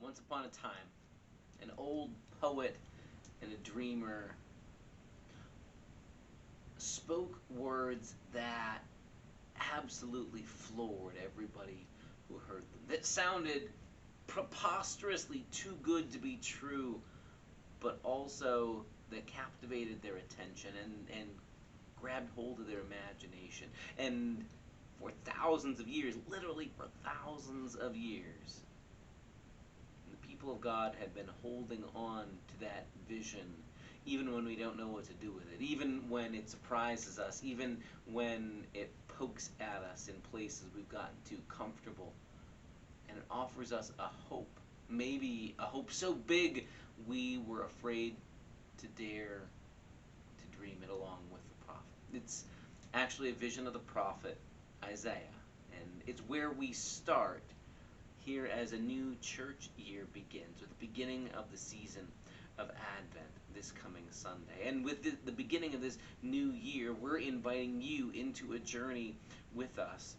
Once upon a time, an old poet and a dreamer spoke words that absolutely floored everybody who heard them. That sounded preposterously too good to be true, but also that captivated their attention and grabbed hold of their imagination. And for thousands of years, literally for thousands of years, the people of God had been holding on to that vision, even when we don't know what to do with it, even when it surprises us, even when it pokes at us in places we've gotten too comfortable. And it offers us a hope, maybe a hope so big we were afraid to dare to dream it along with the prophet. It's actually a vision of the prophet Isaiah, and it's where we start here as a new church year begins, or the beginning of the season of Advent this coming Sunday. And with the beginning of this new year, we're inviting you into a journey with us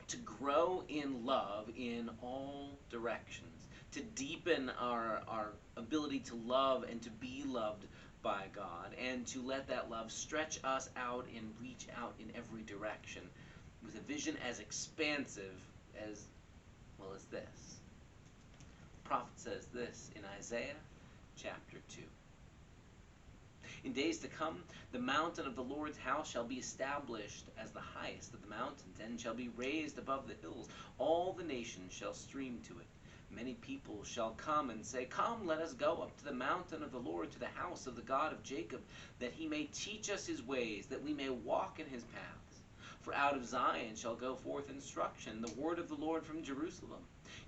to grow in love in all directions, to deepen our ability to love and to be loved by God, and to let that love stretch us out and reach out in every direction with a vision as expansive as well as this. The prophet says this in Isaiah chapter 2. In days to come, the mountain of the Lord's house shall be established as the highest of the mountains, and shall be raised above the hills. All the nations shall stream to it. Many people shall come and say, Come, let us go up to the mountain of the Lord, to the house of the God of Jacob, that he may teach us his ways, that we may walk in his paths. For out of Zion shall go forth instruction, the word of the Lord from Jerusalem.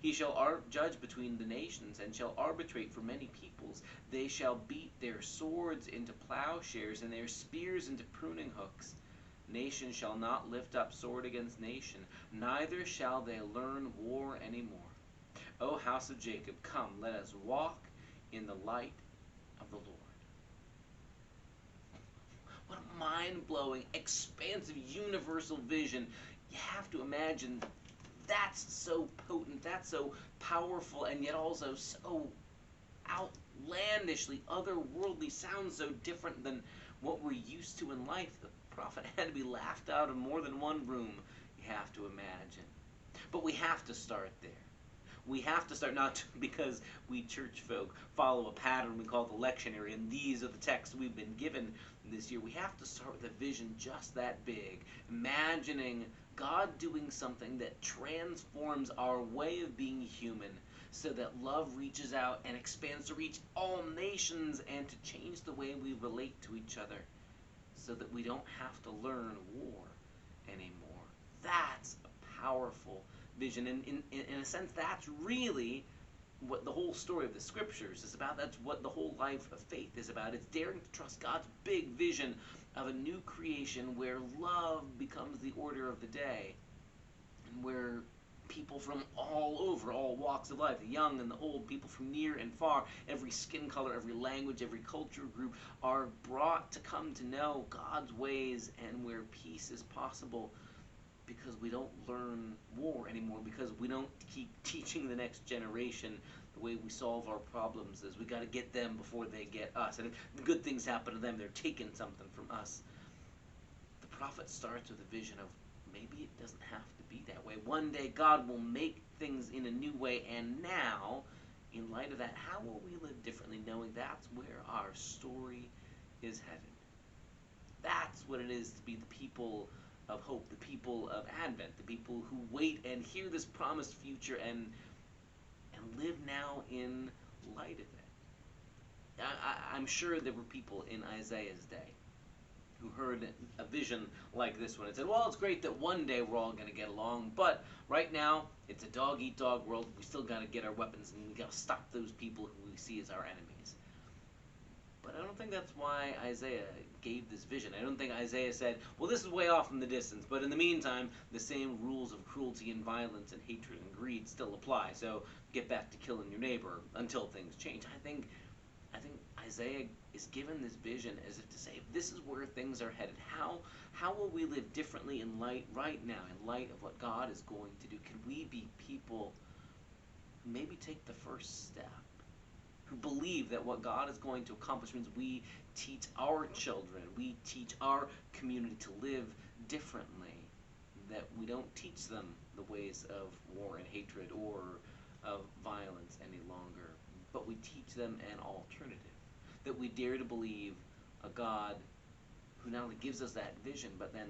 He shall judge between the nations, and shall arbitrate for many peoples. They shall beat their swords into plowshares, and their spears into pruning hooks. Nation shall not lift up sword against nation, neither shall they learn war any more. O house of Jacob, come, let us walk in the light of the Lord. What a mind-blowing, expansive, universal vision. You have to imagine that's so potent, that's so powerful, and yet also so outlandishly otherworldly, sounds so different than what we're used to in life. The prophet had to be laughed out of more than one room, you have to imagine. But we have to start there. We have to start, not because we church folk follow a pattern we call the lectionary, and these are the texts we've been given this year. We have to start with a vision just that big, imagining God doing something that transforms our way of being human, so that love reaches out and expands to reach all nations and to change the way we relate to each other, so that we don't have to learn war anymore. That's a powerful vision. And in a sense, that's really what the whole story of the scriptures is about. That's what the whole life of faith is about. It's daring to trust God's big vision of a new creation where love becomes the order of the day, and where people from all over, all walks of life, the young and the old, people from near and far, every skin color, every language, every culture group, are brought to come to know God's ways, and where peace is possible because we don't learn war anymore, because we don't keep teaching the next generation the way we solve our problems is we got to get them before they get us. And if the good things happen to them, they're taking something from us. The prophet starts with a vision of maybe it doesn't have to be that way. One day God will make things in a new way, and now, in light of that, how will we live differently, knowing that's where our story is headed? That's what it is to be the people of hope, the people of Advent, the people who wait and hear this promised future and live now in light of it. I'm sure there were people in Isaiah's day who heard a vision like this one and said, well, it's great that one day we're all going to get along, but right now it's a dog-eat-dog world. We still got to get our weapons, and we got to stop those people who we see as our enemies. But I don't think that's why Isaiah gave this vision. I don't think Isaiah said, well, this is way off in the distance, but in the meantime, the same rules of cruelty and violence and hatred and greed still apply, so get back to killing your neighbor until things change. I think Isaiah is given this vision as if to say, if this is where things are headed, how will we live differently in light right now, in light of what God is going to do? Can we be people who maybe take the first step, who believe that what God is going to accomplish means we teach our children, we teach our community to live differently, that we don't teach them the ways of war and hatred or of violence any longer, but we teach them an alternative, that we dare to believe a God who not only gives us that vision, but then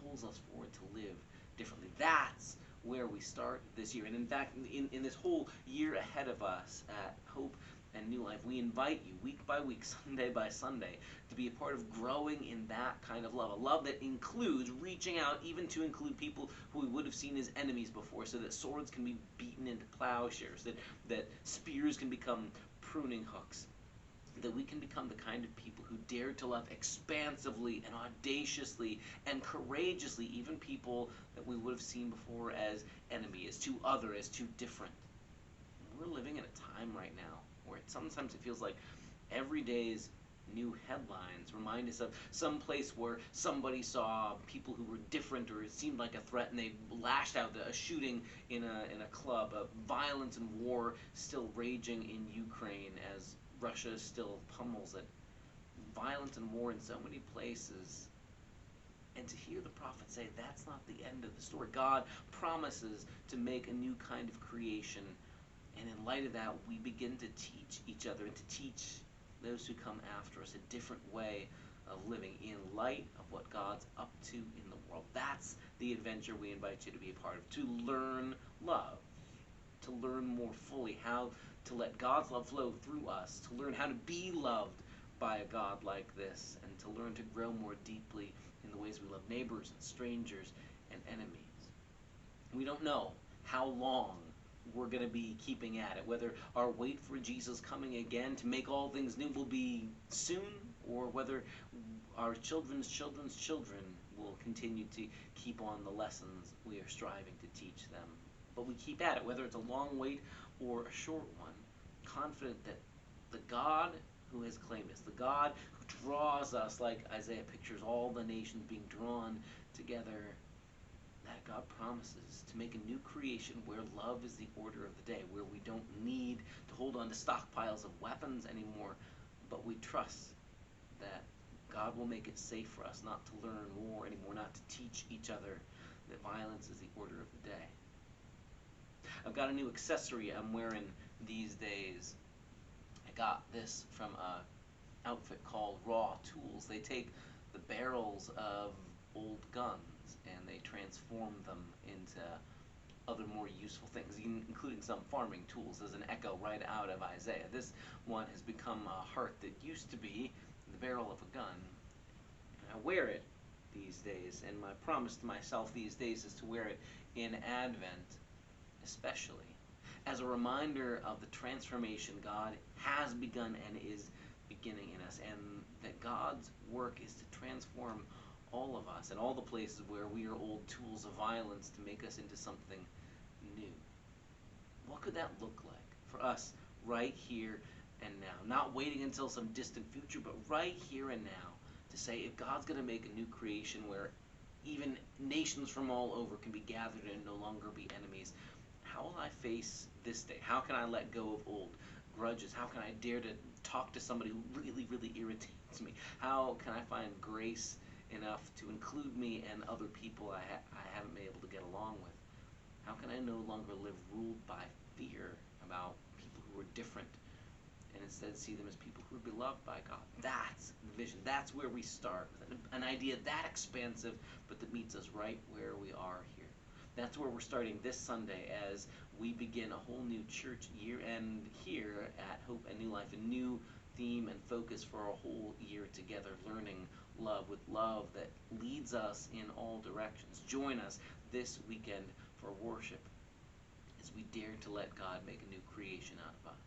pulls us forward to live differently. That's where we start this year. And in fact, in this whole year ahead of us at Hope and New Life, we invite you week by week, Sunday by Sunday, to be a part of growing in that kind of love. A love that includes reaching out even to include people who we would have seen as enemies before, so that swords can be beaten into plowshares, that spears can become pruning hooks, that we can become the kind of people who dare to love expansively and audaciously and courageously, even people that we would have seen before as enemy, as too other, as too different. We're living in a time right now where sometimes it feels like every day's new headlines remind us of some place where somebody saw people who were different, or it seemed like a threat, and they lashed out. A shooting in a club, violence and war still raging in Ukraine as Russia still pummels it. Violence and war in so many places. And to hear the prophet say that's not the end of the story. God promises to make a new kind of creation. And in light of that, we begin to teach each other and to teach those who come after us a different way of living in light of what God's up to in the world. That's the adventure we invite you to be a part of, to learn love, to learn more fully how to let God's love flow through us, to learn how to be loved by a God like this, and to learn to grow more deeply in the ways we love neighbors and strangers and enemies. We don't know how long we're going to be keeping at it, whether our wait for Jesus coming again to make all things new will be soon, or whether our children's children's children will continue to keep on the lessons we are striving to teach them. But we keep at it, whether it's a long wait or a short one, confident that the God who has claimed us, the God who draws us, like Isaiah pictures all the nations being drawn together, that God promises to make a new creation where love is the order of the day, where we don't need to hold on to stockpiles of weapons anymore, but we trust that God will make it safe for us not to learn war anymore, not to teach each other that violence is the order of the day. I've got a new accessory I'm wearing these days. I got this from a outfit called Raw Tools. They take the barrels of old guns and they transform them into other more useful things, including some farming tools, as an echo right out of Isaiah. This one has become a heart that used to be the barrel of a gun. And I wear it these days, and my promise to myself these days is to wear it in Advent, especially as a reminder of the transformation God has begun and is beginning in us, and that God's work is to transform all of us and all the places where we are old tools of violence to make us into something new. What could that look like for us right here and now? Not waiting until some distant future, but right here and now, to say, if God's going to make a new creation where even nations from all over can be gathered and no longer be enemies, how will I face this day? How can I let go of old grudges? How can I dare to talk to somebody who really, really irritates me? How can I find grace enough to include me and other people I haven't been able to get along with? How can I no longer live ruled by fear about people who are different, and instead see them as people who are beloved by God? That's the vision. That's where we start, with an idea that expansive, but that meets us right where we are here. That's where we're starting this Sunday as we begin a whole new church year, and here at Hope and New Life, a new theme and focus for a whole year together, learning love with love that leads us in all directions. Join us this weekend for worship as we dare to let God make a new creation out of us.